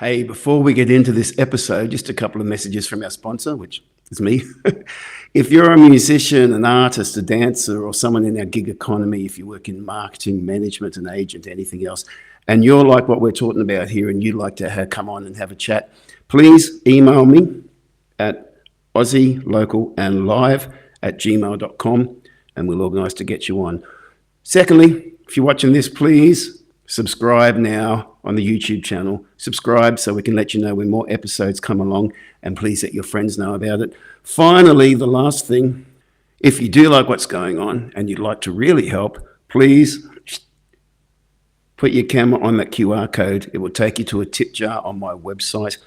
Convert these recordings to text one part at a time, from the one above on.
Hey, before we get into this episode, just a couple of messages from our sponsor, which is me. If you're a musician, an artist, a dancer, or someone in our gig economy, if you work in marketing, management, an agent, anything else, and you're like what we're talking about here and you'd like to come on and have a chat, please email me at aussielocalandlive@gmail.com and we'll organise to get you on. Secondly, if you're watching this, please subscribe now on the YouTube channel. Subscribe so we can let you know when more episodes come along, and please let your friends know about it. Finally, the last thing, if you do like what's going on and you'd like to really help, please put your camera on that QR code. It will take you to a tip jar on my website.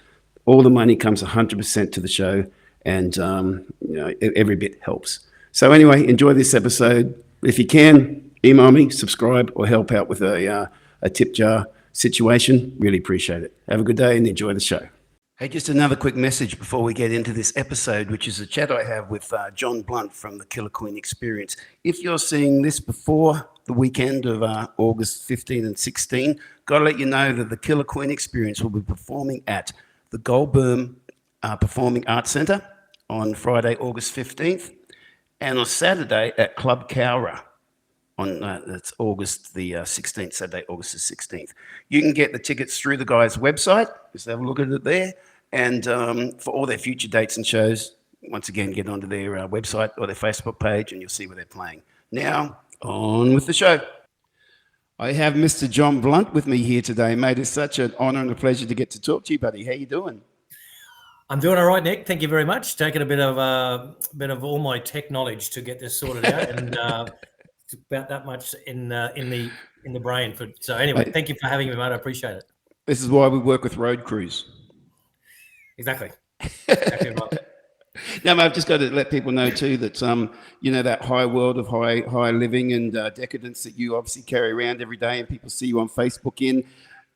All the money comes 100% to the show, and every bit helps. So anyway, enjoy this episode. If you can, email me, subscribe, or help out with a tip jar situation. Really appreciate it. Have a good day and enjoy the show. Hey, just another quick message before we get into this episode, which is a chat I have with John Blunt from the Killer Queen Experience. If you're seeing this before the weekend of August 15 and 16, got to let you know that the Killer Queen Experience will be performing at the Goulburn Performing Arts Centre on Friday, August 15th, and on Saturday at Club Cowra on that's August the 16th, Saturday, August the 16th. You can get the tickets through the guys' website. Just have a look at it there. And for all their future dates and shows, once again, get onto their website or their Facebook page and you'll see where they're playing. Now, on with the show. I have Mr. John Blunt with me here today, mate. It's such an honour and a pleasure to get to talk to you, buddy. How you doing? I'm doing all right, Nick. Thank you very much. Taking a bit of all my tech knowledge to get this sorted out, and it's about that much in the brain. So anyway, thank you for having me, mate. I appreciate it. This is why we work with road crews. Exactly right. Now, mate, I've just got to let people know too that that high world of high living and decadence that you obviously carry around every day, and people see you on Facebook in.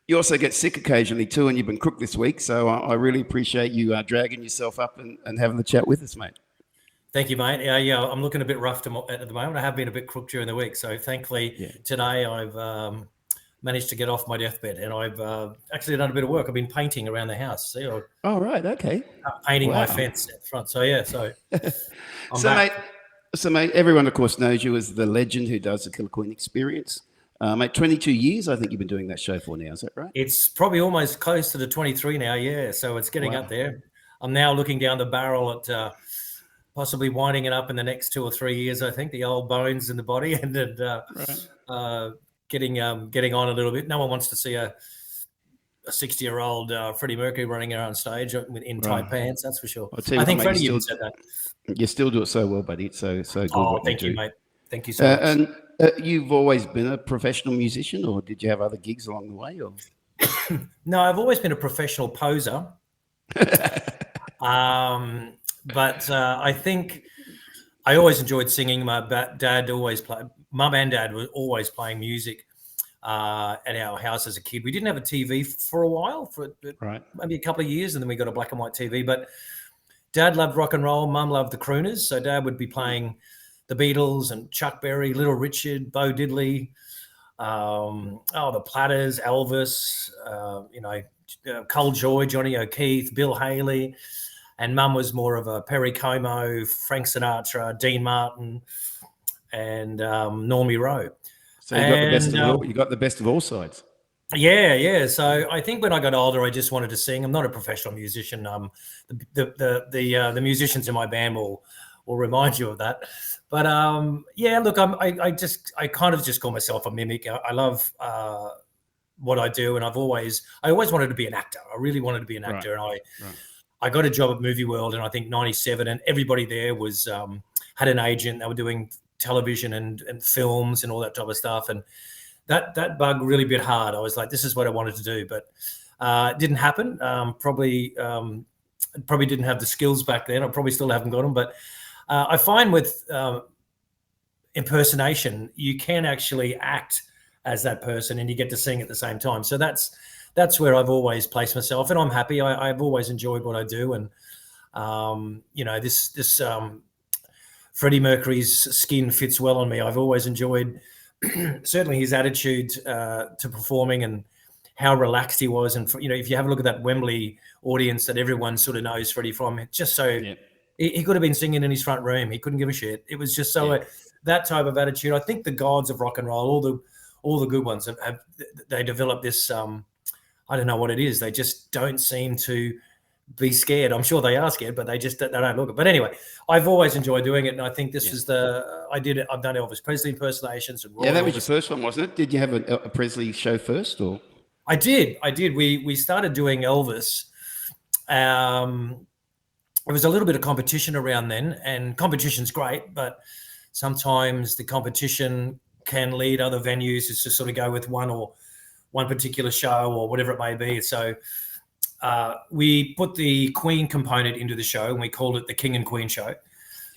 You also get sick occasionally too, and you've been crook this week. So I really appreciate you dragging yourself up and having the chat with us, mate. Thank you, mate. Yeah, I'm looking a bit rough at the moment. I have been a bit crook during the week. So thankfully today I've managed to get off my deathbed, and I've actually done a bit of work. I've been painting around the house. See? Oh, right. Okay. Painting my fence at the front. So, yeah. So, mate, everyone, of course, knows you as the legend who does the Killer Queen Experience. Mate, 22 years, I think you've been doing that show for now. Is that right? It's probably almost close to the 23 now, yeah. So it's getting up there. I'm now looking down the barrel at possibly winding it up in the next 2 or 3 years, I think, the old bones in the body, and getting on a little bit. No one wants to see a 60-year-old Freddie Mercury running around stage in tight pants, that's for sure. I think Freddie even said that. You still do it so well, buddy. It's so good. Oh, thank you, mate. Thank you so much. And you've always been a professional musician, or did you have other gigs along the way? Or? No, I've always been a professional poser. But I think I always enjoyed singing. My dad always played. Mum and dad were always playing music at our house as a kid. We didn't have a TV for a while, for maybe a couple of years, and then we got a black and white TV. But Dad loved rock and roll. Mum loved the crooners. So Dad would be playing the Beatles and Chuck Berry, Little Richard, Bo Diddley, the Platters, Elvis, Cole Joy, Johnny O'Keefe, Bill Haley. And Mum was more of a Perry Como, Frank Sinatra, Dean Martin, and Normie Rowe. So you got the best of all sides. Yeah. So I think when I got older, I just wanted to sing. I'm not a professional musician. The musicians in my band will remind you of that. But look, I kind of just call myself a mimic. I love what I do, and I always wanted to be an actor. I really wanted to be an actor, and I got a job at Movie World in I think '97, and everybody there was had an agent. They were doing television and films and all that type of stuff, and that bug really bit hard. I was like, this is what I wanted to do, but it didn't happen. Probably didn't have the skills back then. I probably still haven't got them, but I find with impersonation, you can actually act as that person and you get to sing at the same time. So that's where I've always placed myself, and I'm happy. I've always enjoyed what I do, and this Freddie Mercury's skin fits well on me. I've always enjoyed certainly his attitude to performing, and how relaxed he was. And, if you have a look at that Wembley audience that everyone sort of knows Freddie from, it's just so he could have been singing in his front room. He couldn't give a shit. It was just so that type of attitude. I think the gods of rock and roll, all the good ones, they developed this. I don't know what it is. They just don't seem to be scared. I'm sure they are scared, but they don't look it. But anyway, I've always enjoyed doing it, and I think this is I've done Elvis Presley impersonations and that was your first one, wasn't it? Did you have a Presley show first, or? I did. We started doing Elvis. There was a little bit of competition around then, and competition's great, but sometimes the competition can lead other venues to sort of go with one particular show or whatever it may be. So we put the Queen component into the show, and we called it the King and Queen Show.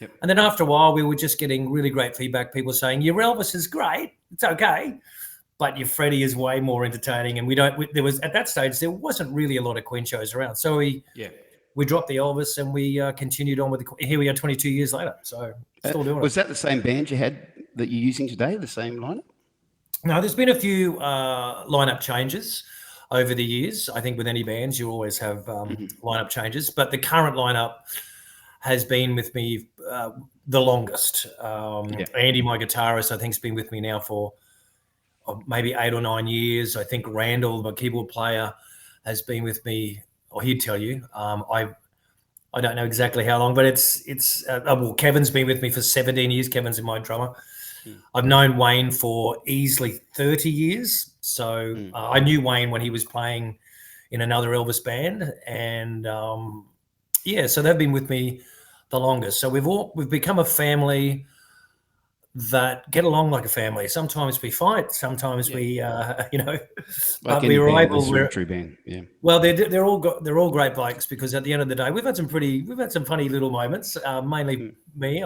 Yep. And then after a while, we were just getting really great feedback. People saying, your Elvis is great. It's okay. But your Freddie is way more entertaining. And there was, at that stage, there wasn't really a lot of Queen shows around. So we dropped the Elvis, and we continued on with here we are 22 years later. So still doing it. Was that the same band you had that you're using today, the same lineup? No, there's been a few lineup changes over the years. I think with any bands, you always have lineup changes. But the current lineup has been with me the longest. Andy, my guitarist, I think, has been with me now for maybe 8 or 9 years. I think Randall, my keyboard player, has been with me, or he'd tell you. I don't know exactly how long, but it's well, Kevin's been with me for 17 years. Kevin's my drummer. I've known Wayne for easily 30 years. So I knew Wayne when he was playing in another Elvis band, and so they've been with me the longest. So we've become a family that get along like a family. Sometimes we fight, sometimes we like but we were able. We're a true band. Yeah. Well, they're all great blokes, because at the end of the day, we've had some funny little moments. Mainly me,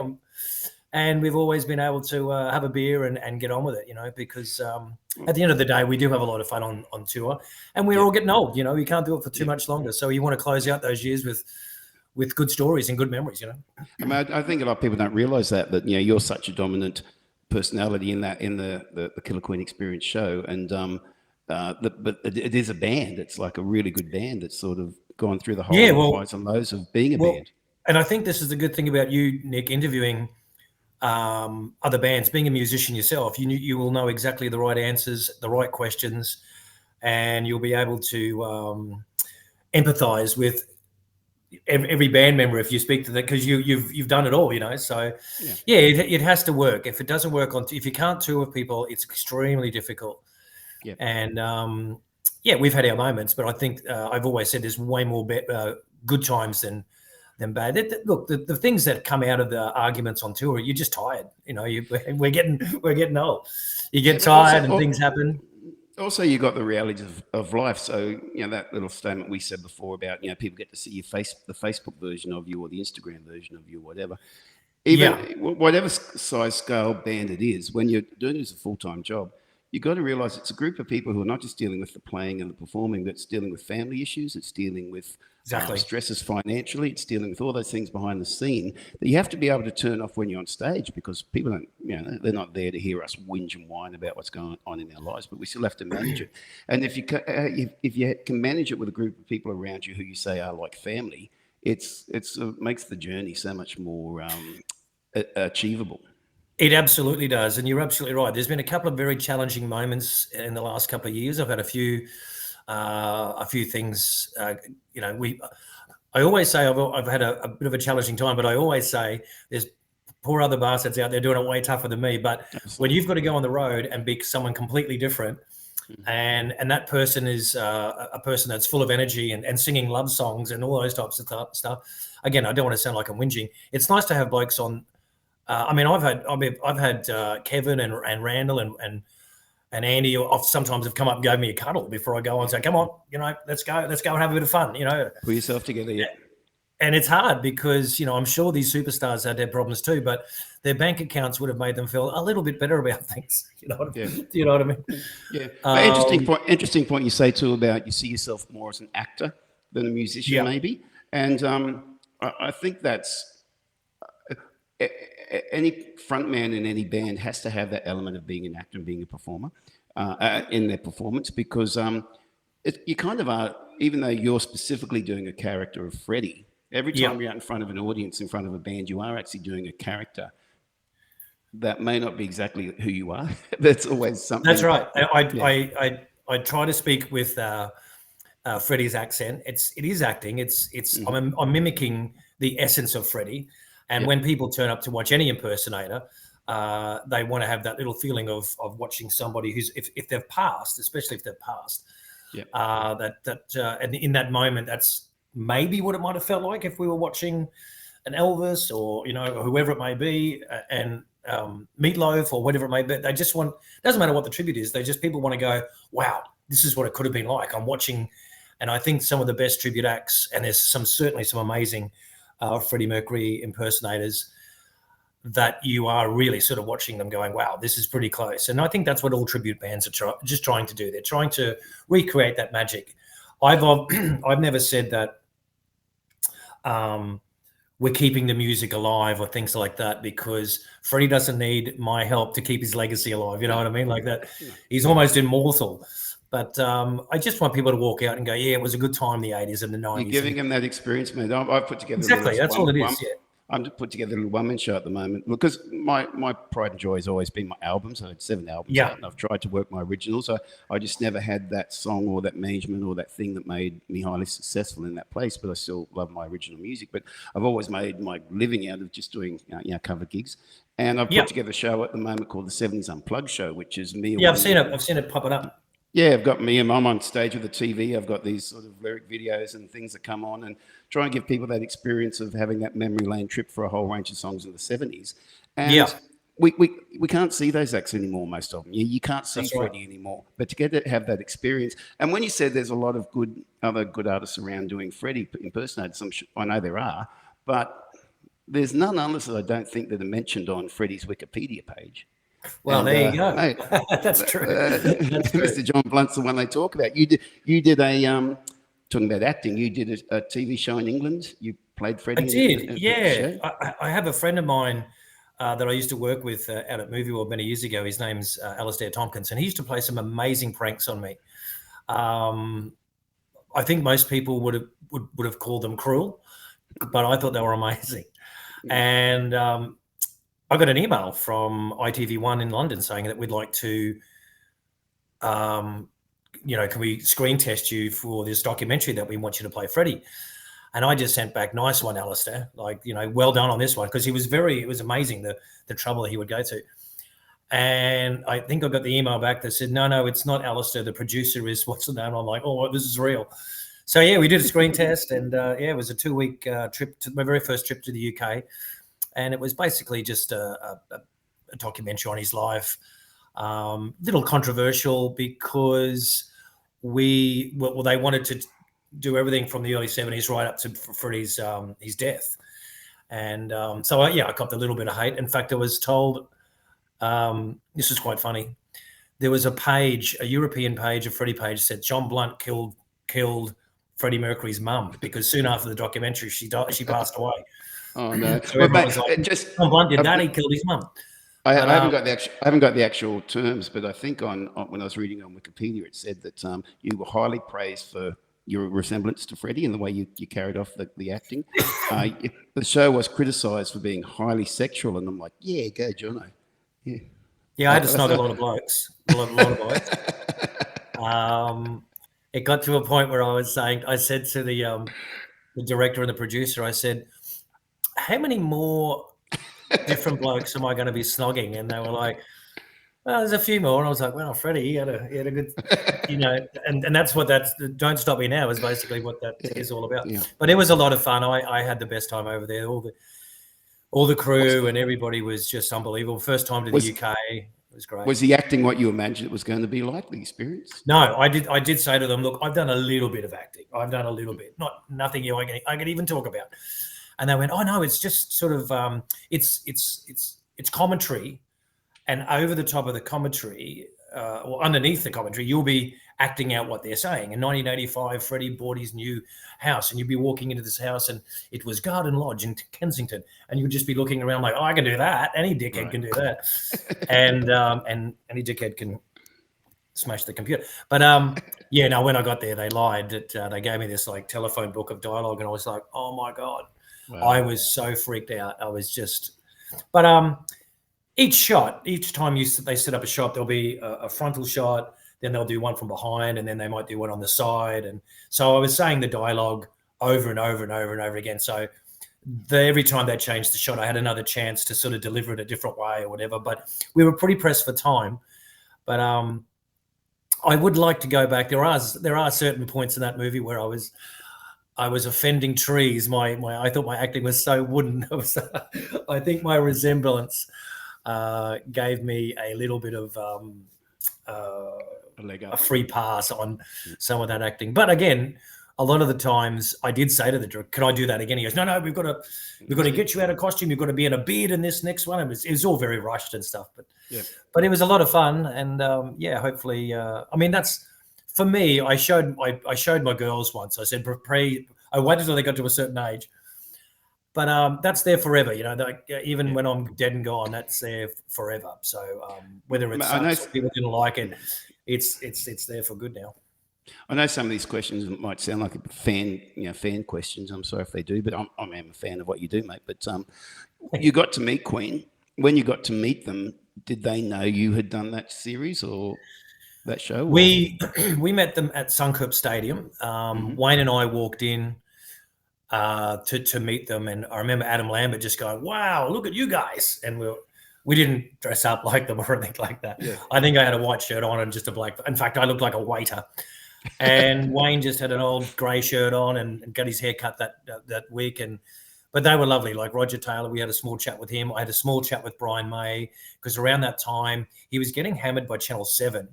and we've always been able to have a beer and get on with it. Because at the end of the day, we do have a lot of fun on tour, and we're all getting old. You can't do it for too much longer. So you want to close out those years with good stories and good memories, I mean, I think a lot of people don't realize that you're such a dominant personality in the Killer Queen Experience show, and but it is a band. It's like a really good band that's sort of gone through the whole highs and lows of being a band. And I think this is the good thing about you, Nick, interviewing other bands, being a musician yourself. You will know exactly the right answers, the right questions, and you'll be able to empathize with every band member if you speak to that, because you've done it all, so it has to work. If it doesn't work if you can't tour with people, it's extremely difficult. And we've had our moments, but I think I've always said there's way more good times than bad. Look, the things that come out of the arguments on tour, you're just tired. We're getting old. You get tired and things happen. Also, you got the realities of life. So, that little statement we said before about, people get to see the Facebook version of you or the Instagram version of you, or whatever. Even whatever size scale band it is, when you're doing it as a full-time job, you got to realize it's a group of people who are not just dealing with the playing and the performing, but it's dealing with family issues. It's dealing with stresses financially. It's dealing with all those things behind the scene that you have to be able to turn off when you're on stage, because people don't, they're not there to hear us whinge and whine about what's going on in our lives, but we still have to manage it. And if you can manage it with a group of people around you who you say are like family, it makes the journey so much more achievable. It absolutely does, and you're absolutely right. There's been a couple of very challenging moments in the last couple of years. I've had a few things. I always say I've had a bit of a challenging time, but I always say there's poor other bastards out there doing it way tougher than me. But when you've got to go on the road and be someone completely different, and that person is a person that's full of energy and singing love songs and all those types of stuff. Again, I don't want to sound like I'm whinging. It's nice to have blokes on. I've had Kevin and Randall and Andy sometimes have come up and gave me a cuddle before I go on and say, come on, let's go and have a bit of fun, Put yourself together, yeah. And it's hard because, I'm sure these superstars had their problems too, but their bank accounts would have made them feel a little bit better about things. Do you know what I mean? Yeah. Interesting point you say too about you see yourself more as an actor than a musician, maybe. And I think that's any frontman in any band has to have that element of being an actor and being a performer in their performance, because You kind of are, even though you're specifically doing a character of Freddie. Every Yeah. time you're out in front of an audience, in front of a band, you are actually doing a character that may not be exactly who you are. That's always That's something. right. Yeah. I try to speak with Freddie's accent. It is acting. I'm mimicking the essence of Freddie. And Yep. when people turn up to watch any impersonator, they want to have that little feeling of watching somebody who's if they've passed, especially if they've passed. Yep. And in that moment, that's maybe what it might have felt like if we were watching an Elvis or whoever it may be, and Meatloaf or whatever it may be. They just want, doesn't matter what the tribute is. People want to go, wow, this is what it could have been like. I'm watching, and I think some of the best tribute acts, and there's certainly some amazing Freddie Mercury impersonators that you are really sort of watching them going, wow, this is pretty close. And I think that's what all tribute bands are just trying to do. They're trying to recreate that magic. I've never said that we're keeping the music alive or things like that, because Freddie doesn't need my help to keep his legacy alive. You know what I mean? Like that, he's almost immortal. But I just want people to walk out and go, yeah, it was a good time, the 80s and the 90s. You're giving them that experience, man. I've put together exactly. That's all it is. Yeah. I'm just put together a little one-man show at the moment because my pride and joy has always been my albums. I had 7 albums out, and I've tried to work my originals. I just never had that song or that management or that thing that made me highly successful in that place, but I still love my original music. But I've always made my living out of just doing cover gigs. And I've put together a show at the moment called the 70s Unplugged Show, which is me. Yeah, I've seen it popping up. Yeah, I've got me and I'm on stage with the TV. I've got these sort of lyric videos and things that come on and try and give people that experience of having that memory lane trip for a whole range of songs in the 70s. And we can't see those acts anymore, most of them. You can't see Freddie anymore. But to get to have that experience, and when you said there's a lot of other good artists around doing Freddie impersonators, I know there are, but there's none others that I don't think that are mentioned on Freddie's Wikipedia page. Well, there you go. Mate, that's true. That's true. Mr. John Blunt's the one they talk about. You did a talking about acting. You did a TV show in England. You played Freddie. I did. Yeah, I have a friend of mine that I used to work with out at Movie World many years ago. His name's Alistair Tompkins, and he used to play some amazing pranks on me. I think most people would have called them cruel, but I thought they were amazing. And I got an email from ITV1 in London saying that we'd like to, can we screen test you for this documentary that we want you to play Freddie? And I just sent back, nice one, Alistair. Well done on this one, because it was amazing the trouble that he would go to. And I think I got the email back that said, no, it's not Alistair. The producer is, what's the name? I'm like, oh, this is real. So yeah, we did a screen test, and it was a 2-week trip, my very first trip to the UK. And it was basically just a documentary on his life. Little controversial because they wanted to do everything from the early 70s right up to Freddie's his death. And I copped a little bit of hate. In fact, I was told, this is quite funny. There was a European page, a Freddie page, said John Blunt killed Freddie Mercury's mum, because soon after the documentary she passed away. Oh no! So everyone was like, John Blunt did that. He killed his mum. I haven't got the actual terms, but I think on when I was reading on Wikipedia, it said that you were highly praised for your resemblance to Freddie and the way you carried off the acting. The show was criticised for being highly sexual, and I'm like, yeah, go Jono. Yeah, I had to snog a lot of blokes. It got to a point where I said to the director and the producer, I said, how many more different blokes am I going to be snogging? And they were like, well, there's a few more. And I was like, well, Freddie, he had a good, and that's what Don't Stop Me Now is basically what that is all about. Yeah. But it was a lot of fun. I had the best time over there. All the crew and everybody was just unbelievable. First time to the UK. It was great. Was the acting what you imagined it was going to be like, the experience? No, I did say to them, look, I've done a little bit of acting. I've done a little bit, nothing I can even talk about. And they went, oh no, it's just sort of it's commentary, and over the top of the commentary, or underneath the commentary, you'll be acting out what they're saying. In 1985, Freddie bought his new house, and you'd be walking into this house, and it was Garden Lodge in Kensington, and you'd just be looking around like, oh, I can do that. Any dickhead can do that, and any dickhead can smash the computer. But yeah, no, when I got there, they lied. That they gave me this like telephone book of dialogue, and I was like, oh my God. Wow. I was so freaked out. I was just, but each time they set up a shot, there'll be a frontal shot, then they'll do one from behind, and then they might do one on the side. And so I was saying the dialogue over and over and over and over again. So every time they changed the shot, I had another chance to sort of deliver it a different way or whatever. But we were pretty pressed for time. But I would like to go back. There are certain points in that movie where I was offending trees. I thought my acting was so wooden. I think my resemblance gave me a little bit of a free pass on some of that acting. But again, a lot of the times I did say to the director, "Can I do that again?" He goes, "No, we've got to get you out of costume. You've got to be in a beard in this next one." It was all very rushed and stuff, but it was a lot of fun. And hopefully, I mean, that's for me. I showed my girls once. I said, I waited until they got to a certain age. But that's there forever, even when I'm dead and gone, that's there forever. So whether it's people didn't like it, it's there for good now. I know some of these questions might sound like fan questions. I'm sorry if they do, but I am a fan of what you do, mate. But you got to meet Queen. When you got to meet them, did they know you had done that series or that show? We met them at Suncorp Stadium. Wayne and I walked in to meet them, and I remember Adam Lambert just going, "Wow, look at you guys!" And we didn't dress up like them or anything like that. Yeah. I think I had a white shirt on and just a black. In fact, I looked like a waiter. And Wayne just had an old grey shirt on and got his hair cut that week. But they were lovely. Like Roger Taylor, we had a small chat with him. I had a small chat with Brian May because around that time he was getting hammered by Channel 7.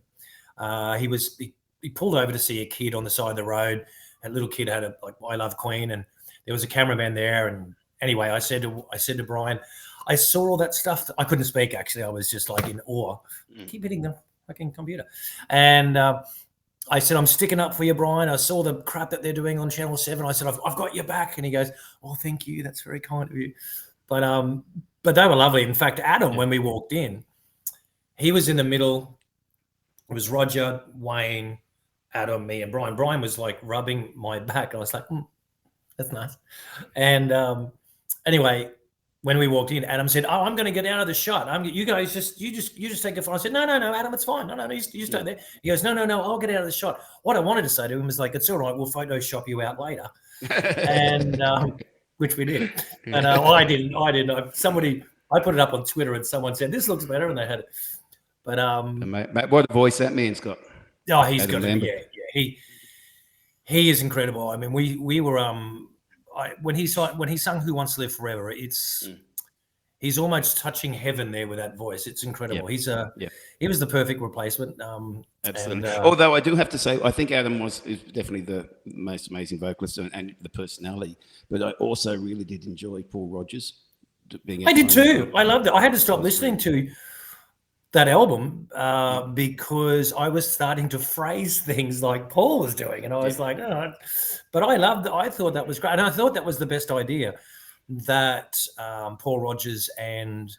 He pulled over to see a kid on the side of the road. And little kid had I Love Queen, and there was a cameraman there. And anyway, I said to Brian, I saw all that stuff. I couldn't speak actually. I was just like in awe. Keep hitting the fucking computer. And I said, I'm sticking up for you, Brian. I saw the crap that they're doing on Channel 7. I said, I've got your back. And he goes, oh, thank you. That's very kind of you. But they were lovely. In fact, Adam, when we walked in, he was in the middle. It was Roger, Wayne, Adam, me, and Brian. Brian was like rubbing my back. And I was like, that's nice. And anyway, when we walked in, Adam said, "Oh, I'm going to get out of the shot. You guys just take a photo." I said, "No, Adam, it's fine. No, you stay there." He goes, "No, I'll get out of the shot." What I wanted to say to him was like, "It's all right. We'll Photoshop you out later," and which we did. And I didn't. I put it up on Twitter, and someone said, "This looks better," and they had it. But mate, what a voice that man's got. Oh, he's got it. Yeah. He is incredible. I mean, we were when he sung "Who Wants to Live Forever," he's almost touching heaven there with that voice. It's incredible. He was the perfect replacement. Absolutely. Although I do have to say, I think Adam is definitely the most amazing vocalist and the personality. But I also really did enjoy Paul Rodgers. I did too. I loved it. I had to stop listening to that album because I was starting to phrase things like Paul was doing, and I was like, oh. But I thought that was great, and I thought that was the best idea that Paul Rodgers and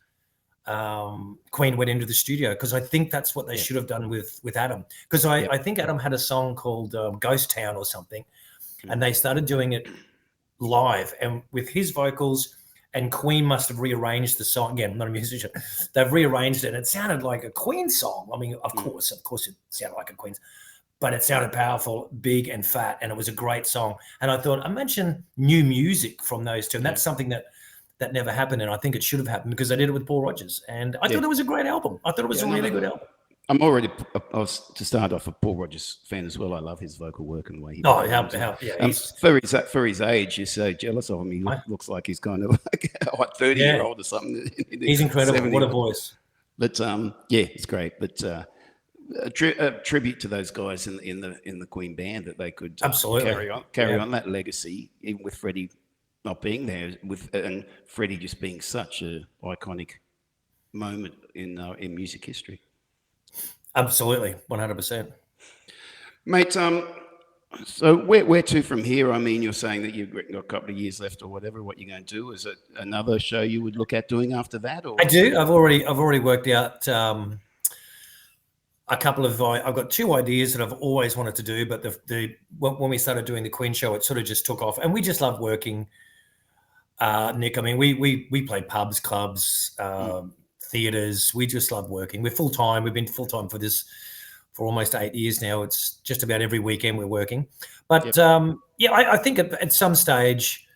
Queen went into the studio, because I think that's what they should have done with Adam, because I think Adam had a song called Ghost Town or something, and they started doing it live, and with his vocals. And Queen must have rearranged the song. Again, I'm not a musician. They've rearranged it. And it sounded like a Queen song. I mean, of course it sounded like a Queen, but it sounded powerful, big and fat. And it was a great song. And I thought, imagine new music from those two. And that's something that never happened. And I think it should have happened because they did it with Paul Rodgers. And I thought it was a great album. I thought it was a really good album. I was to start off a Paul Rodgers fan as well. I love his vocal work and the way he. For his age, you're so jealous of him. He looks like he's kind of like a 30-year-old or something. He's incredible. 70. What a voice! But it's great. But a tribute to those guys in the Queen band, that they could absolutely carry on that legacy, even with Freddie not being there, and Freddie just being such an iconic moment in music history. Absolutely, 100%. Mate, so where to from here? I mean, you're saying that you've got a couple of years left or whatever. What you're going to do? Is it another show you would look at doing after that? Or? I do. I've already worked out a couple of I've got 2 ideas that I've always wanted to do, but when we started doing the Queen show, it sort of just took off, and we just love working. Nick, I mean, we play pubs, clubs, theaters. We just love working. We're full time. We've been full time for almost 8 years now. It's just about every weekend we're working. But I think at some stage,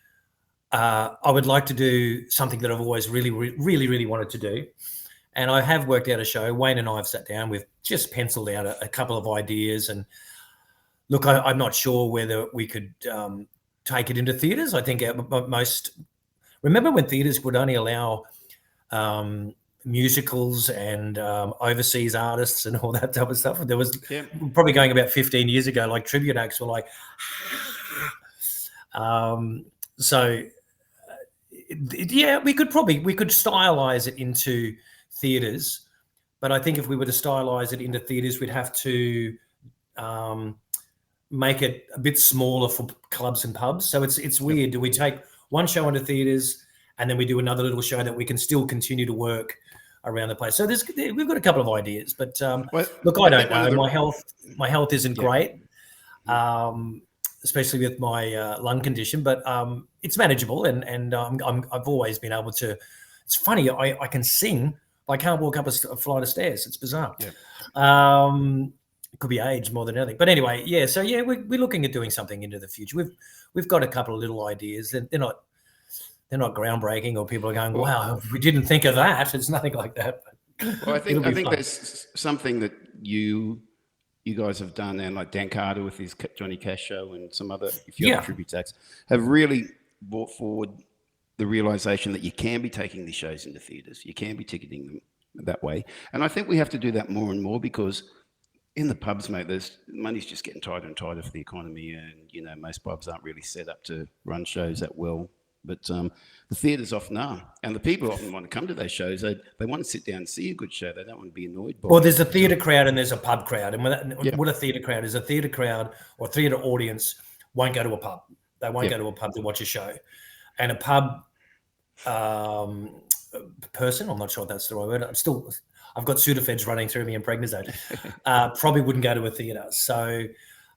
I would like to do something that I've always really wanted to do. And I have worked out a show. Wayne and I have sat down. We've just penciled out a couple of ideas. And look, I'm not sure whether we could take it into theatres. I think remember when theatres would only allow musicals and overseas artists and all that type of stuff. There was probably going about 15 years ago, like tribute acts were like, we could stylize it into theatres, but I think if we were to stylize it into theatres, we'd have to make it a bit smaller for clubs and pubs. So it's weird. Do we take one show into theatres and then we do another little show that we can still continue to work around the place? So we've got a couple of ideas, but look, I don't know. My health isn't great, especially with my lung condition, but it's manageable, and I've always been able to. It's funny, I can sing, but I can't walk up a flight of stairs. It's bizarre. It could be age more than anything, but anyway, So we're looking at doing something into the future. We've got a couple of little ideas. They're not groundbreaking, or people are going, "Wow, we didn't think of that." It's nothing like that. Well, I think there's something that you guys have done, and like Dan Carter with his Johnny Cash show and some other other tribute acts have really brought forward the realization that you can be taking these shows into theaters, you can be ticketing them that way, and I think we have to do that more and more, because in the pubs, mate, money's just getting tighter and tighter for the economy, and most pubs aren't really set up to run shows that well. But the theatres often are, and the people often want to come to those shows. They want to sit down and see a good show. They don't want to be annoyed by. Well, there's a theatre crowd and there's a pub crowd, and what a theatre crowd is, a theatre crowd or theatre audience won't go to a pub. They won't go to a pub to watch a show, and a pub person, I'm not sure if that's the right word. I've got Sudafeds running through me and Prednisone. Probably wouldn't go to a theatre. So,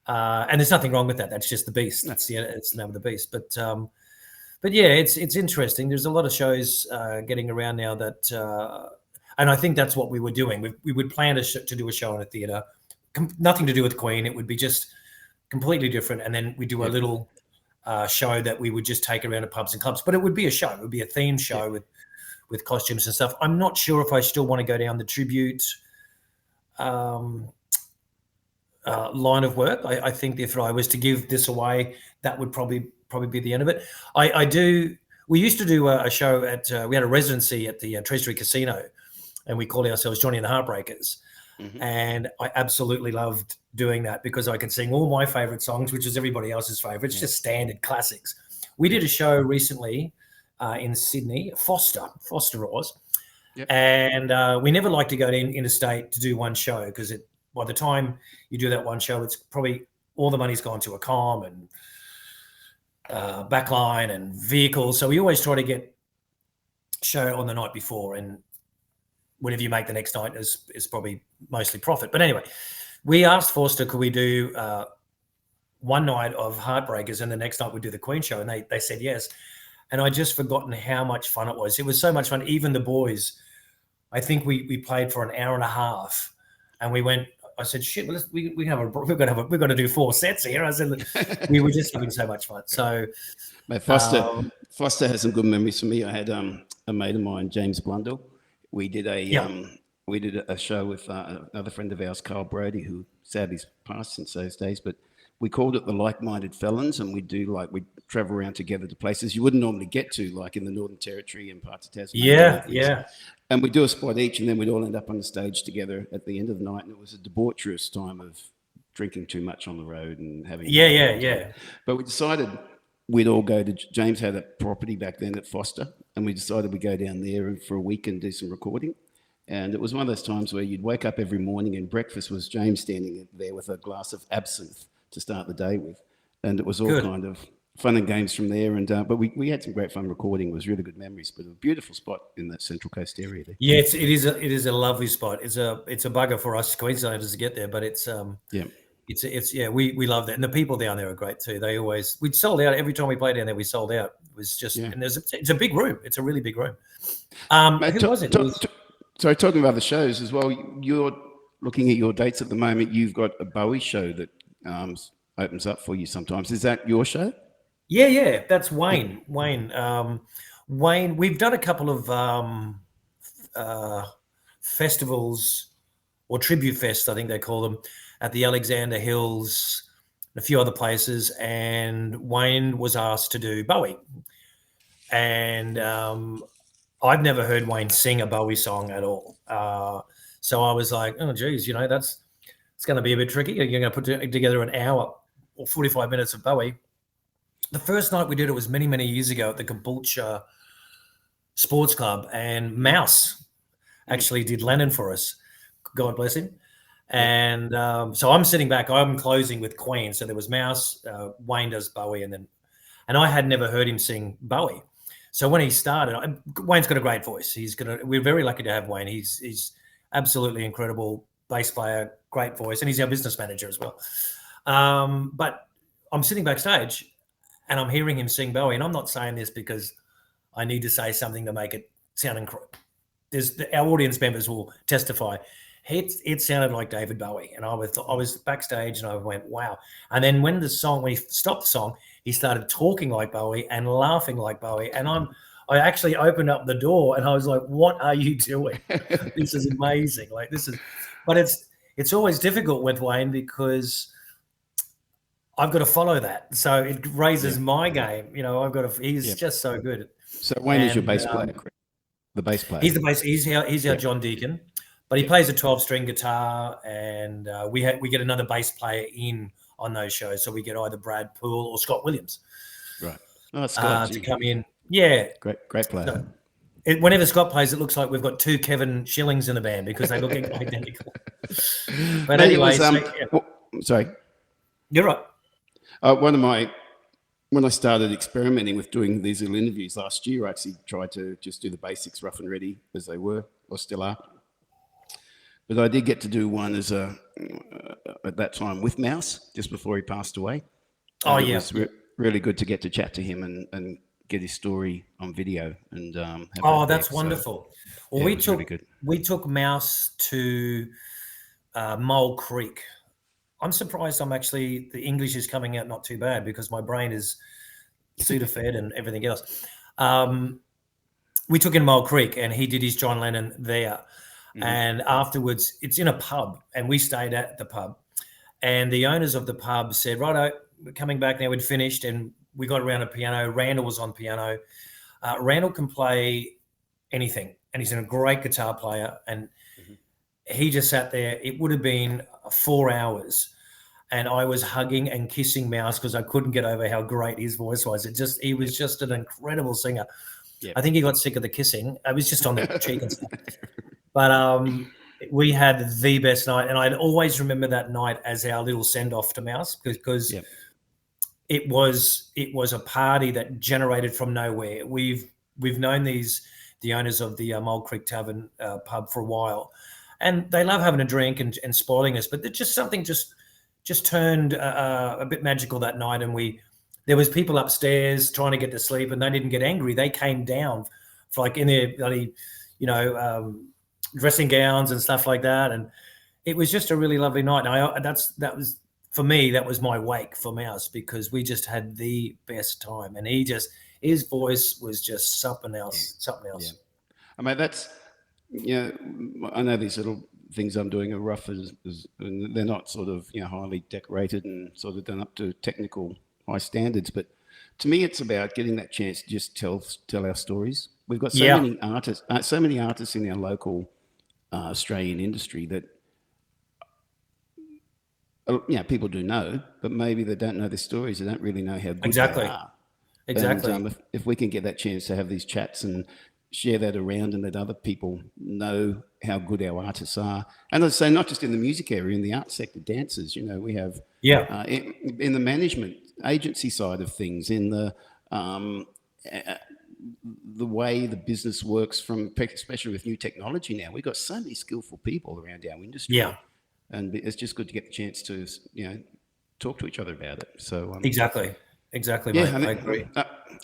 and there's nothing wrong with that. That's just the beast. It's the name of the beast. But yeah, it's interesting. There's a lot of shows getting around now that, and I think that's what we were doing. We would plan to do a show in a theatre, nothing to do with Queen. It would be just completely different, and then we do a little show that we would just take around to pubs and clubs. But it would be a show. It would be a themed show with costumes and stuff. I'm not sure if I still want to go down the tribute line of work. I think if I was to give this away, that would probably be the end of it. We used to do a show at, we had a residency at the Treasury Casino, and we called ourselves Johnny and the Heartbreakers. And I absolutely loved doing that because I could sing all my favorite songs, which is everybody else's favorites, just standard classics. We did a show recently in Sydney, Foster Oz. And we never like to go interstate to do one show, because by the time you do that one show, it's probably all the money's gone to a comm and backline and vehicles. So we always try to get show on the night before, and whatever you make the next night is probably mostly profit. But anyway, we asked Forster, could we do one night of Heartbreakers and the next night we do the Queen show, and they said yes. And I just forgotten how much fun it was. It was so much fun. Even the boys, I think we played for an hour and a half, and we went. I said, "Shit, we've got to do 4 sets here." I said, we were just having so much fun. So, mate, Foster has some good memories for me. I had a mate of mine, James Blundell. We did a show with another friend of ours, Carl Brody, who sadly's passed since those days. But we called it the Like-Minded Felons, and we'd travel around together to places you wouldn't normally get to, like in the Northern Territory and parts of Tasmania. Yeah. And we'd do a spot each, and then we'd all end up on the stage together at the end of the night. And it was a debaucherous time of drinking too much on the road and having... Yeah. But we decided we'd all go to... James had a property back then at Foster, and we decided we'd go down there for a week and do some recording. And it was one of those times where you'd wake up every morning and breakfast was James standing there with a glass of absinthe to start the day with. And it was all kind of fun and games from there. And but we had some great fun recording. It was really good memories. But a beautiful spot in that Central Coast area there. Yeah, it is a lovely spot. It's a bugger for us Queenslanders to get there, but it's Yeah. it's yeah, we love that, and the people down there are great too. We'd sold out every time we played down there. We sold out. It was just and it's a big room. It's a really big room. Mate, Who was it? Sorry, talking about the shows as well. You're looking at your dates at the moment. You've got a Bowie show that opens up for you sometimes. Is that your show? Yeah, that's Wayne. Wayne, we've done a couple of festivals or tribute fests, I think they call them, at the Alexander Hills and a few other places. And Wayne was asked to do Bowie. And I've never heard Wayne sing a Bowie song at all. So I was like, oh, geez, it's going to be a bit tricky. You're going to put together an hour or 45 minutes of Bowie. The first night we did it was many, many years ago at the Caboolture Sports Club, and Mouse actually did Lennon for us. God bless him. And so I'm sitting back. I'm closing with Queen. So there was Mouse, Wayne does Bowie, and I had never heard him sing Bowie. So when he started, Wayne's got a great voice. We're very lucky to have Wayne. He's absolutely incredible bass player, great voice, and he's our business manager as well. But I'm sitting backstage, and I'm hearing him sing Bowie, and I'm not saying this because I need to say something to make it sound incredible. Our audience members will testify. It sounded like David Bowie, and I was backstage, and I went, wow. And then when he stopped the song, he started talking like Bowie and laughing like Bowie, and I actually opened up the door, and I was like, what are you doing? This is amazing. But it's always difficult with Wayne because I've got to follow that. So it raises my game. He's just so good. So Wayne is your bass player, correct? The bass player. He's the bass. He's our John Deacon, but he plays a 12-string guitar, and we get another bass player in on those shows. So we get either Brad Poole or Scott Williams, right? Oh, Scott, to come in. Yeah, great player. So, whenever Scott plays, it looks like we've got two Kevin Shillings in the band because they look identical. But anyway, sorry, you're right. When I started experimenting with doing these little interviews last year, I actually tried to just do the basics rough and ready as they were or still are. But I did get to do one at that time with Mouse just before he passed away. Oh, and yeah. It was really good to get to chat to him and get his story on video. And that's wonderful. So, well, we took Mouse to Mole Creek. I'm surprised the English is coming out not too bad because my brain is Sudafed and everything else. We took in Mole Creek, and he did his John Lennon there. Mm-hmm. And afterwards, it's in a pub, and we stayed at the pub. And the owners of the pub said, righto, we're coming back now. We'd finished, and we got around a piano. Randall was on piano. Randall can play anything, and he's a great guitar player. And he just sat there. It would have been 4 hours. And I was hugging and kissing Mouse because I couldn't get over how great his voice was. He was just an incredible singer. Yep. I think he got sick of the kissing. I was just on the cheek and stuff. But we had the best night, and I'd always remember that night as our little send off to Mouse because it was a party that generated from nowhere. We've known the owners of the Mole Creek Tavern pub for a while, and they love having a drink and spoiling us. But there's just something just turned a bit magical that night, and there was people upstairs trying to get to sleep, and they didn't get angry. They came down for in their bloody, dressing gowns and stuff like that, and it was just a really lovely night. And that was for me. That was my wake for Mouse because we just had the best time, and his voice was just something else. Yeah. I mean, that's I know these little things I'm doing are rough and they're not sort of highly decorated and sort of done up to technical high standards, but to me it's about getting that chance to just tell our stories. We've got so many artists in our local Australian industry that people do know, but maybe they don't know their stories. They don't really know how good they are. Exactly. And if we can get that chance to have these chats and share that around and let other people know how good our artists are. And I'd say not just in the music area, in the art sector, dancers, we have in the management agency side of things, in the way the business works, especially with new technology now. We've got so many skillful people around our industry, Yeah, and it's just good to get the chance to talk to each other about it. So exactly, yeah, mate. I agree.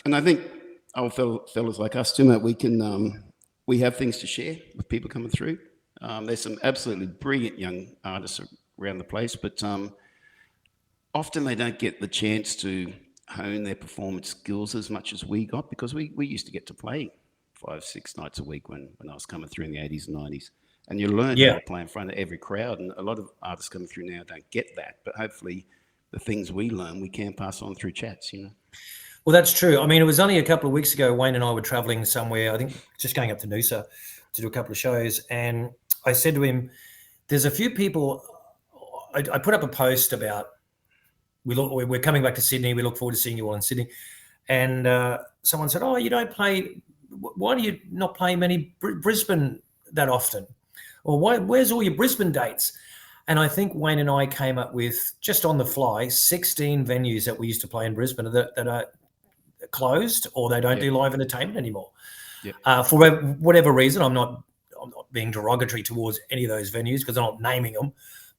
And I think old fellas like us too, mate, we can we have things to share with people coming through. There's some absolutely brilliant young artists around the place, but often they don't get the chance to hone their performance skills as much as we got, because we used to get to play 5-6 nights a week when I was coming through in the 80s and 90s. And you learn how Yeah. to play in front of every crowd. And a lot of artists coming through now don't get that. But hopefully the things we learn, we can pass on through chats, Well, that's true. I mean, it was only a couple of weeks ago, Wayne and I were traveling somewhere, I think just going up to Noosa to do a couple of shows. And I said to him, there's a few people, I put up a post about, we're coming back to Sydney. We look forward to seeing you all in Sydney. And someone said, oh, you don't play, why do you not play many Brisbane that often? Or where's all your Brisbane dates? And I think Wayne and I came up with, just on the fly, 16 venues that we used to play in Brisbane that are closed, or they don't do live entertainment anymore. For whatever reason. I'm not being derogatory towards any of those venues because I'm not naming them,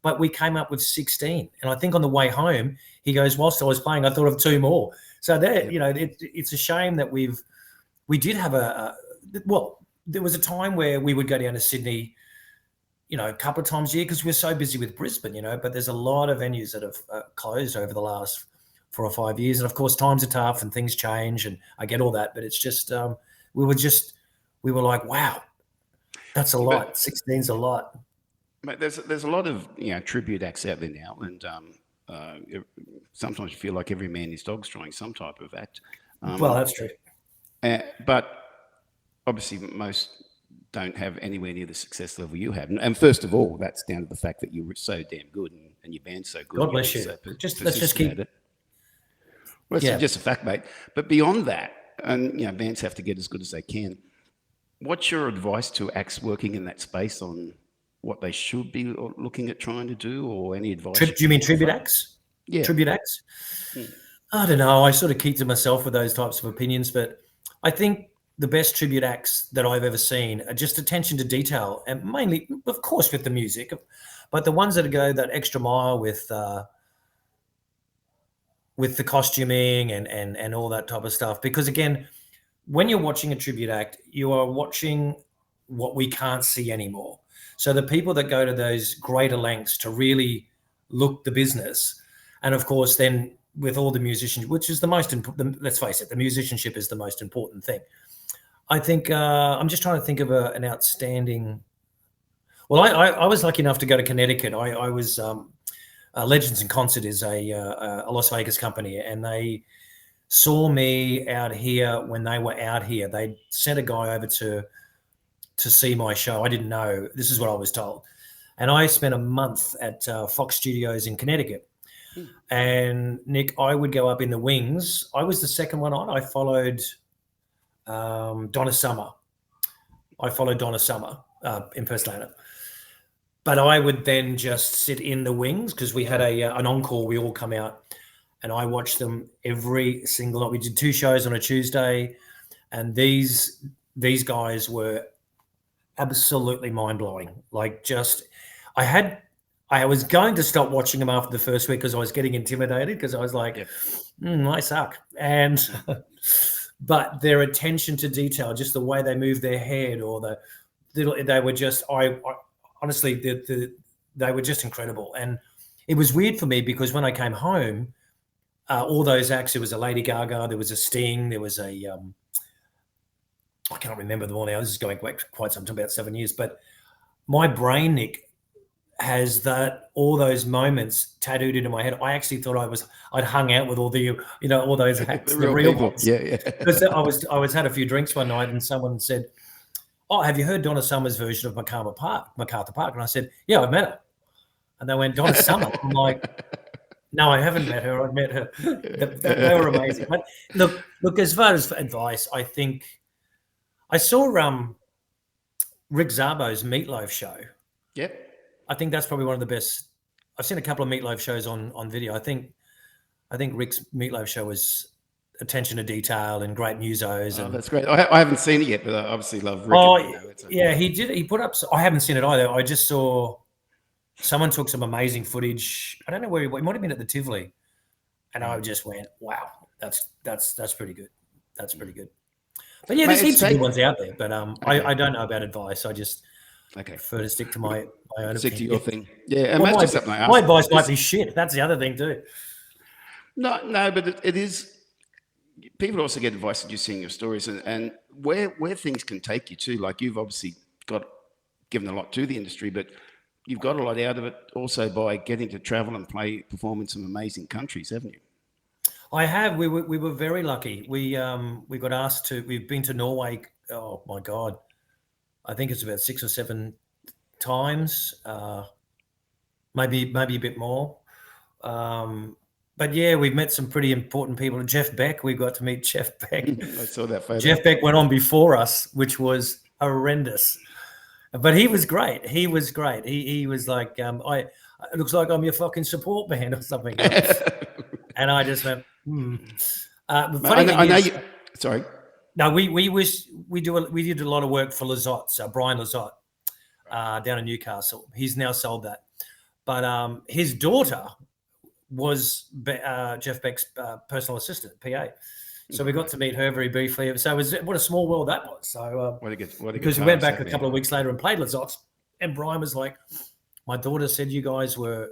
but we came up with 16. And I think on the way home, he goes, whilst I was playing, I thought of 2 more. So there, it's a shame that we did have there was a time where we would go down to Sydney, a couple of times a year because we're so busy with Brisbane, but there's a lot of venues that have closed over the last 4 or 5 years. And of course, times are tough and things change, and I get all that, but it's just, we were like, wow, that's a lot. 16's a lot. But there's a lot of tribute acts out there now, and sometimes you feel like every man and his dog's trying some type of act. Well, that's true. But obviously, most don't have anywhere near the success level you have. And first of all, that's down to the fact that you're so damn good and your band's so good. God bless you. Let's just keep it. Well, it's just a fact, mate. But beyond that, and bands have to get as good as they can. What's your advice to acts working in that space on what they should be looking at trying to do, or any advice? Do you mean tribute acts? Yeah. Tribute acts? I don't know. I sort of keep to myself with those types of opinions, but I think the best tribute acts that I've ever seen are just attention to detail, and mainly, of course, with the music, but the ones that go that extra mile with the costuming and all that type of stuff. Because again, when you're watching a tribute act, you are watching what we can't see anymore. So the people that go to those greater lengths to really look the business, and of course then with all the musicians, which is the most important, let's face it, the musicianship is the most important thing. I think I'm just trying to think of an outstanding. Well, I was lucky enough to go to Connecticut. I was Legends in Concert is a Las Vegas company, and they saw me out here when they were out here. They sent a guy over to see my show. I didn't know. This is what I was told. And I spent a month at Fox Studios in Connecticut. And Nick, I would go up in the wings. I was the second one on. I followed Donna Summer. Impersonator. But I would then just sit in the wings because we had an encore. We all come out, and I watched them every single night. We did 2 shows on a Tuesday, and these guys were absolutely mind-blowing. Like, just, I was going to stop watching them after the first week because I was getting intimidated, because I was like, I suck. And but their attention to detail, just the way they move their head, or they were just, honestly, they were just incredible. And it was weird for me because when I came home, all those acts, there was a Lady Gaga, there was a Sting, there was a I can't remember them all now. This is going back quite some time, about 7 years. But my brain, Nick, has all those moments tattooed into my head. I actually thought I'd hung out with all all those acts, the real ones. Yeah. Because I was had a few drinks one night, and someone said, "Oh, have you heard Donna Summer's version of MacArthur Park?" And I said, "Yeah, I've met her." And they went, "Donna Summer?" I'm like, "No, I haven't met her. I've met her." They were amazing. But look, as far as advice, I think I saw Rick Szabo's Meatloaf show. Yep. I think that's probably one of the best. I've seen a couple of Meatloaf shows on video. I think I think Rick's Meatloaf show was attention to detail and great musos. Oh, And that's great. I haven't seen it yet, but I obviously love Rick. yeah, he did. He put up. I haven't seen it either. I just saw someone took some amazing footage. I don't know where he might have been at the Tivoli, and I just went, "Wow, that's pretty good. That's pretty good." But yeah, there's heaps of good ones out there. But I don't know about advice. I just prefer to stick to my own. Stick to your thing. Yeah, and well, that's just something I asked. My advice might be shit. That's the other thing too. No, but it is. People also get advice that you seeing your stories and where things can take you too. Like you've obviously given a lot to the industry, but you've got a lot out of it also by getting to travel and perform in some amazing countries, haven't you? I have. We were very lucky. We got asked to. We've been to Norway. Oh my God, I think it's about 6 or 7 times, maybe a bit more. But yeah, we've met some pretty important people. Jeff Beck, we got to meet Jeff Beck. I saw that photo. Jeff Beck went on before us, which was horrendous, but he was great. He was great. He was like, it looks like I'm your fucking support man or something. And I just went, I know you. Sorry. No, we did a lot of work for Lizotte, Brian Lizotte, down in Newcastle. He's now sold that, but his daughter was Jeff Beck's personal assistant, PA. So we got to meet her very briefly. So what a small world that was. So because we went back a couple of weeks later and played Lizotte, and Brian was like, "My daughter said you guys were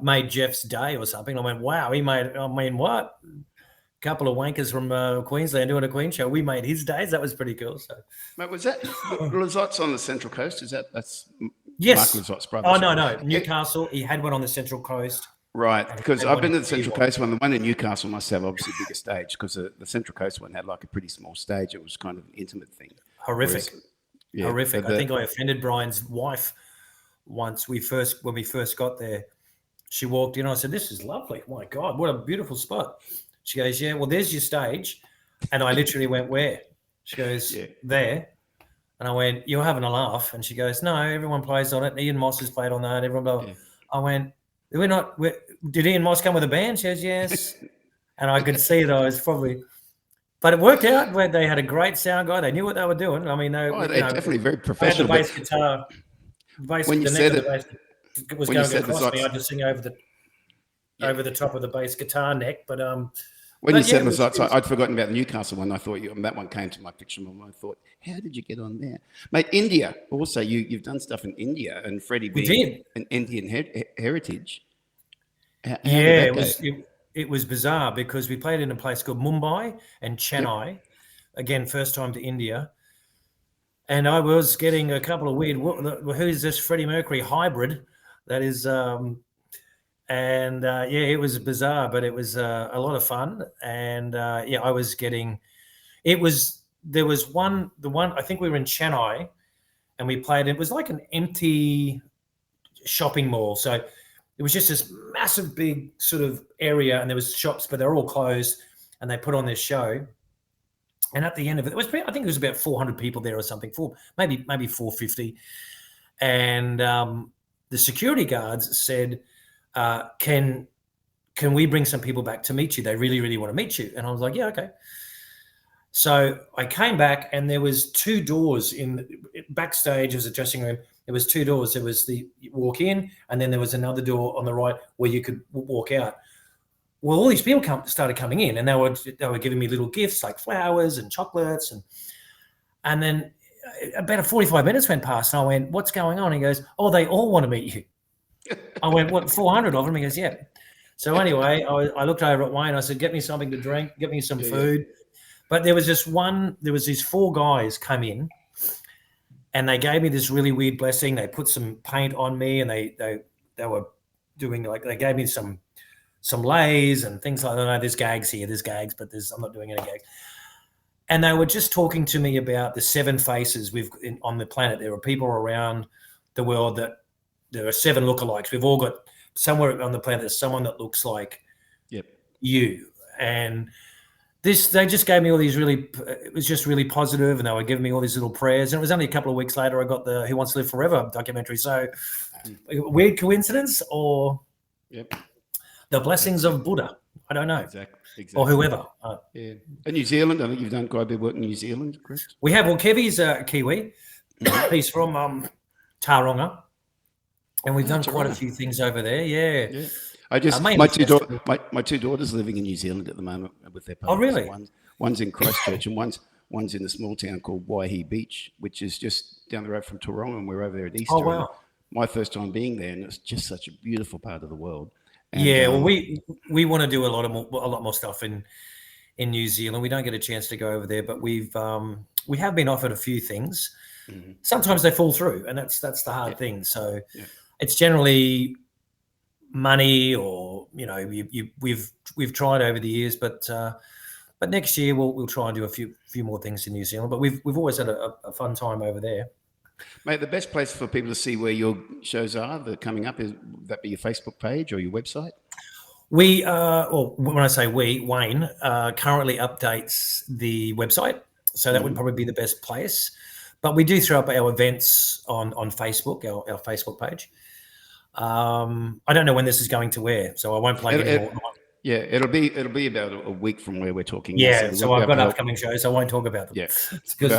made Jeff's day or something." I went, "Wow, he made. I mean, what? A couple of wankers from Queensland doing a Queen show. We made his days. That was pretty cool." So, mate, was that Lizotte's on the Central Coast? That's yes. Mark Lizotte's brother? Oh no, Newcastle. He had one on the Central Coast. Right, because I've been to the Central Coast one. The one in Newcastle must have obviously a bigger stage because the Central Coast one had like a pretty small stage. It was kind of an intimate thing. Horrific. Horrific. I think I offended Brian's wife once. When we first got there, she walked in. I said, "This is lovely. My God, what a beautiful spot." She goes, "Yeah, well, there's your stage." And I literally went, "Where?" She goes, "There." And I went, "You're having a laugh." And she goes, "No, everyone plays on it. Ian Moss has played on that. Everyone." Blah, blah. Yeah. I went, did Ian Moss come with a band? She goes, "Yes." And I could see that I was but it worked out where they had a great sound guy. They knew what they were doing. I mean, they're definitely very professional. The bass guitar, when you said it was going across me, I just sing over the top of the bass guitar neck. But when you said Lizotte, I'd forgotten about the Newcastle one. I thought that one came to my picture. I thought, how did you get on there, mate? India. Also, you've done stuff in India, and Freddie being an Indian heritage. It was bizarre because we played in a place called Mumbai and Chennai. Yep. Again, first time to India, and I was getting a couple of weird. Who's this Freddie Mercury hybrid? That is. It was bizarre, but it was a lot of fun. And I was getting. There was one. I think we were in Chennai, and we played. It was like an empty shopping mall. So it was just this massive, big sort of area, and there was shops, but they're all closed. And they put on this show. And at the end of it, I think it was about 400 people there or something. Maybe 450. And the security guards said, "Can we bring some people back to meet you? They really, really want to meet you." And I was like, "Yeah, okay." So I came back, and there was 2 doors backstage as a dressing room. There was 2 doors. There was you walk in, and then there was another door on the right where you could walk out. Well, all these people started coming in, and they were giving me little gifts like flowers and chocolates, and then about 45 minutes went past, and I went, "What's going on?" He goes, "Oh, they all want to meet you." I went, "What, 400 of them?" He goes, "Yeah." So anyway, I looked over at Wayne. I said, "Get me something to drink. Get me some food." But there was these 4 guys come in, and they gave me this really weird blessing. They put some paint on me, and they were doing they gave me some lays and things like that. No, there's gags here. There's gags, but I'm not doing any gags. And they were just talking to me about the 7 faces on the planet. There are people around the world that there are 7 lookalikes. We've all got somewhere on the planet there's someone that looks like you. And they just gave me all these it was just really positive, and they were giving me all these little prayers. And it was only a couple of weeks later I got the Who Wants to Live Forever documentary. So weird coincidence or the blessings of Buddha. I don't know. Exactly. Or whoever. Yeah. And New Zealand, I think you've done quite a bit of work in New Zealand, correct? We have, well, Kevy's a Kiwi. He's from Taronga. And we've done quite a few things over there. Yeah. I just my two daughters living in New Zealand at the moment with their partners. Oh, really? One's in Christchurch and one's in a small town called Waihi Beach, which is just down the road from Taronga, and we're over there at Easter. Oh, wow. My first time being there, and it's just such a beautiful part of the world. And, well, we want to do a lot more stuff in New Zealand. We don't get a chance to go over there, but we have been offered a few things. Mm-hmm. Sometimes they fall through, and that's the hard thing. So it's generally money, or we've tried over the years, but next year we'll try and do a few more things in New Zealand. But we've always had a fun time over there. Mate, the best place for people to see where your shows are that are coming up, is that be your Facebook page or your website? We, when I say Wayne currently updates the website, so that would probably be the best place. But we do throw up our events on Facebook, our Facebook page. I don't know when this is going to air, so I won't plug it anymore. Yeah, it'll be about a week from where we're talking. Yeah, so I've got upcoming shows. I won't talk about them. Yeah, because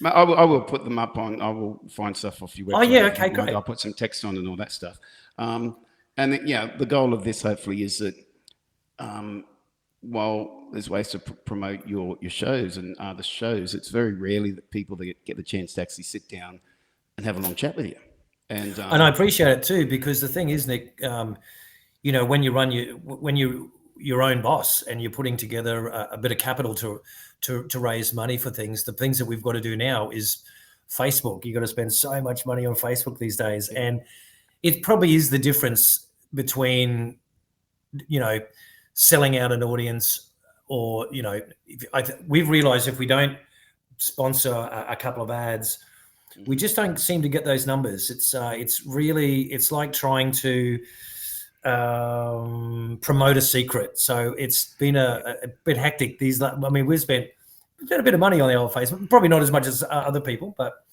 I will put them up on. I will find stuff off your website. Oh yeah, okay, great. I'll put some text on and all that stuff. And the goal of this hopefully is that while there's ways to promote your shows and artist shows, it's very rarely that people get the chance to actually sit down and have a long chat with you. And I appreciate it too, because the thing is, Nick, when you run your own boss and you're putting together a bit of capital to raise money for things, the things that we've got to do now is Facebook. You got to spend so much money on Facebook these days, and it probably is the difference between selling out an audience, or we've realized if we don't sponsor a couple of ads, we just don't seem to get those numbers. It's like trying to promote a secret. So it's been a bit hectic. We've spent a bit of money on the old Facebook, probably not as much as other people, but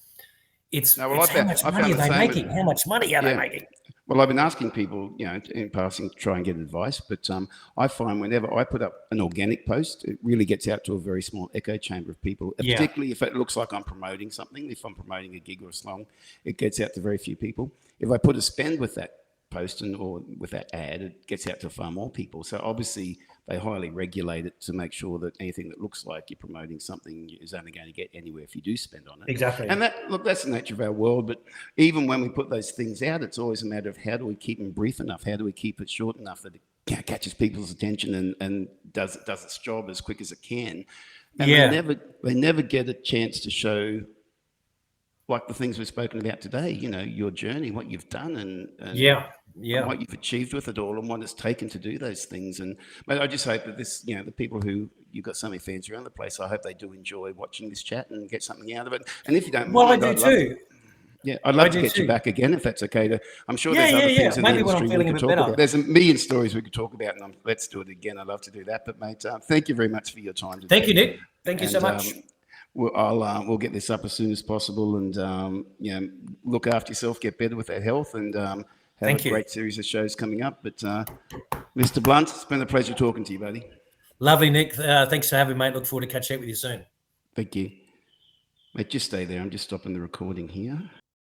how much money are they making? How much money are they making? Well, I've been asking people, in passing, to try and get advice, but I find whenever I put up an organic post, it really gets out to a very small echo chamber of people, particularly if it looks like I'm promoting something. If I'm promoting a gig or a song, it gets out to very few people. If I put a spend with that post or with that ad, it gets out to far more people. So obviously they highly regulate it to make sure that anything that looks like you're promoting something is only going to get anywhere if you do spend on it. Exactly. And that's the nature of our world. But even when we put those things out, it's always a matter of how do we keep them brief enough? How do we keep it short enough that it catches people's attention and does its job as quick as it can? And they never get a chance to show, like the things we've spoken about today, your journey, what you've done, and what you've achieved with it all, and what it's taken to do those things. And I just hope that this, the people who you've got so many fans around the place, I hope they do enjoy watching this chat and get something out of it. And if you don't, I do too. I'd love to get you back again if that's okay. I'm sure there's other things in the industry we could talk about. There's a million stories we could talk about, and let's do it again. I'd love to do that. But mate, thank you very much for your time today. Thank you, Nick. Thank you so much. We'll get this up as soon as possible, and look after yourself, get better with that health, and have a great series of shows coming up. But Mr. Blunt, it's been a pleasure talking to you, buddy. Lovely, Nick. Thanks for having me, mate. Look forward to catching up with you soon. Thank you. Mate, just stay there. I'm just stopping the recording here.